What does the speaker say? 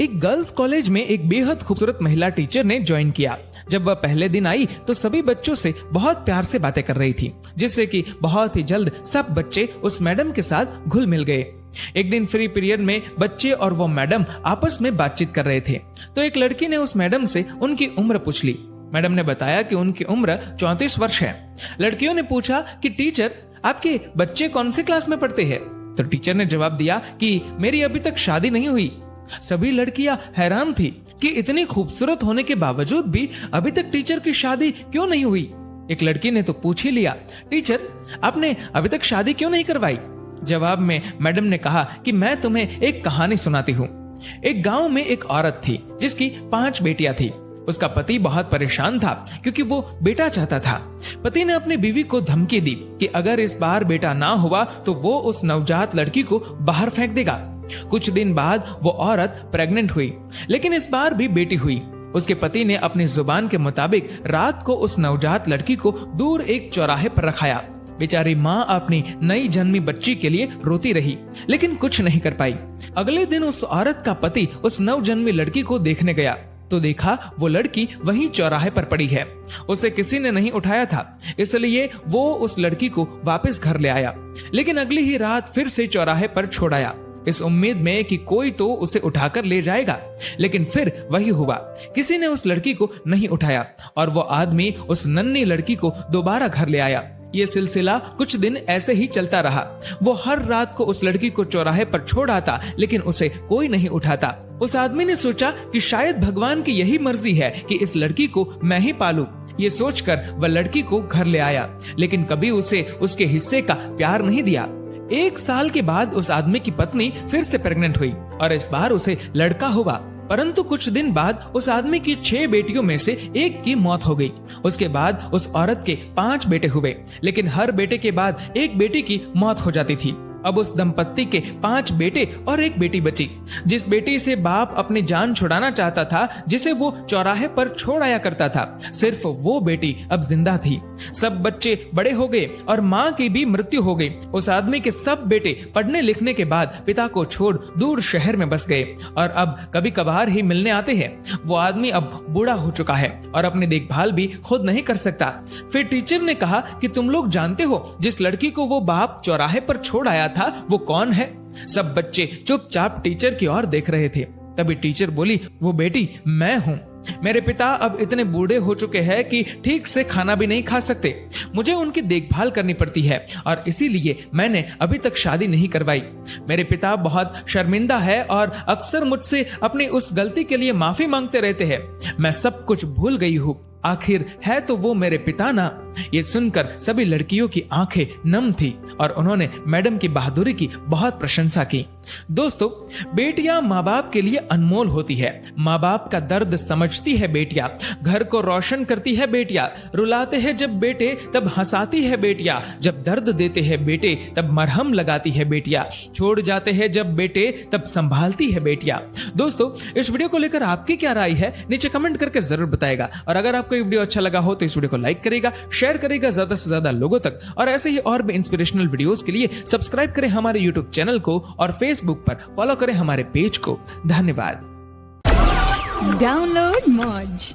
एक girls college में एक बेहद खूबसूरत महिला टीचर ने ज्वाइन किया। जब वह पहले दिन आई तो सभी बच्चों से बहुत प्यार से बातें कर रही थी, जिससे कि बहुत ही जल्द सब बच्चे उस मैडम के साथ घुल मिल गए। एक दिन फ्री पीरियड में बच्चे और वो मैडम आपस में बातचीत कर रहे थे, तो एक लड़की ने उस मैडम से उनकी उम्र पूछ ली। मैडम ने बताया कि उनकी उम्र 34 वर्ष है। लड़कियों ने पूछा कि टीचर, आपके बच्चे कौन सी क्लास में पढ़ते हैं? तो टीचर ने जवाब दिया कि मेरी अभी तक शादी नहीं हुई। सभी लड़कियां हैरान थी कि इतनी खूबसूरत होने के बावजूद भी अभी तक टीचर की शादी क्यों नहीं हुई। एक लड़की ने तो पूछ ही लिया, टीचर आपने अभी तक शादी क्यों नहीं करवाई? जवाब में मैडम ने कहा कि मैं तुम्हें एक कहानी सुनाती हूँ। एक गांव में एक औरत थी जिसकी 5 बेटियां थी। उसका पति बहुत परेशान था क्योंकि वो बेटा चाहता था। पति ने अपनी बीवी को धमकी दी कि अगर इस बार बेटा ना हुआ तो वो उस नवजात लड़की को बाहर फेंक देगा। कुछ दिन बाद वो औरत प्रेग्नेंट हुई, लेकिन इस बार भी बेटी हुई। उसके पति ने अपनी जुबान के मुताबिक रात को उस नवजात लड़की को दूर एक चौराहे पर रखाया। बेचारी माँ अपनी नई जन्मी बच्ची के लिए रोती रही, लेकिन कुछ नहीं कर पाई। अगले दिन उस औरत का पति उस नवजन्मी लड़की को देखने गया तो देखा वो लड़की वहीं चौराहे पर पड़ी है। उसे किसी ने नहीं उठाया था, इसलिए वो उस लड़की को वापस घर ले आया, लेकिन अगली ही रात फिर से चौराहे पर छोड़ आया, इस उम्मीद में कि कोई तो उसे उठाकर ले जाएगा। लेकिन फिर वही हुआ, किसी ने उस लड़की को नहीं उठाया और वो आदमी उस नन्ही लड़की को दोबारा घर ले आया। ये सिलसिला कुछ दिन ऐसे ही चलता रहा। वो हर रात को उस लड़की को चौराहे पर छोड़ आता, लेकिन उसे कोई नहीं उठाता। उस आदमी ने सोचा कि शायद भगवान की यही मर्जी है कि इस लड़की को मैं ही पालूं। ये सोचकर वह लड़की को घर ले आया, लेकिन कभी उसे उसके हिस्से का प्यार नहीं दिया। 1 साल के बाद उस आदमी की पत्नी फिर से प्रेग्नेंट हुई और इस बार उसे लड़का हुआ। परंतु कुछ दिन बाद उस आदमी की 6 बेटियों में से एक की मौत हो गई। उसके बाद उस औरत के 5 बेटे हुए, लेकिन हर बेटे के बाद एक बेटी की मौत हो जाती थी। अब उस दंपत्ति के 5 बेटे और एक बेटी बची। जिस बेटी से बाप अपनी जान छुड़ाना चाहता था, जिसे वो चौराहे पर छोड़ आया करता था, सिर्फ वो बेटी अब जिंदा थी। सब बच्चे बड़े हो गए और माँ की भी मृत्यु हो गई। उस आदमी के सब बेटे पढ़ने लिखने के बाद पिता को छोड़ दूर शहर में बस गए और अब कभी कभार ही मिलने आते हैं। वो आदमी अब बूढ़ा हो चुका है और अपनी देखभाल भी खुद नहीं कर सकता। फिर टीचर ने कहा कि तुम लोग जानते हो जिस लड़की को वो बाप चौराहे पर छोड़ आया था वो कौन है? सब बच्चे चुपचाप टीचर की ओर देख रहे थे। तभी टीचर बोली, वो बेटी मैं हूँ। मेरे पिता अब इतने बूढ़े हो चुके हैं कि ठीक से खाना भी नहीं खा सकते। मुझे उनकी देखभाल करनी पड़ती है और इसीलिए मैंने अभी तक शादी नहीं करवाई। मेरे पिता बहुत शर्मिंदा है और अक्सर मुझसे अपनी उस गलती के लिए माफी मांगते रहते हैं। मैं सब कुछ भूल गई हूँ। आखिर है तो वो मेरे पिता ना। ये सुनकर सभी लड़कियों की आंखें नम थी और उन्होंने मैडम की बहादुरी की बहुत प्रशंसा की। दोस्तों, बेटियां माँ बाप के लिए अनमोल होती है। माँ बाप का दर्द समझती है बेटियां, घर को रोशन करती है बेटियां। रुलाते हैं जब बेटे तब हंसाती है बेटियां, जब दर्द देते हैं बेटे तब मरहम लगाती है बेटियां, छोड़ जाते हैं जब बेटे तब संभालती है बेटियां। दोस्तों, इस वीडियो को लेकर आपकी क्या राय है नीचे कमेंट करके जरूर बताएगा। और अगर आपको ये वीडियो अच्छा लगा हो तो इस वीडियो को लाइक करेगा, शेयर करेगा ज्यादा से ज्यादा लोगों तक, और ऐसे ही और भी इंस्पिरेशनल वीडियोस के लिए सब्सक्राइब करें हमारे यूट्यूब चैनल को और फेसबुक पर फॉलो करें हमारे पेज को। धन्यवाद। डाउनलोड मौज।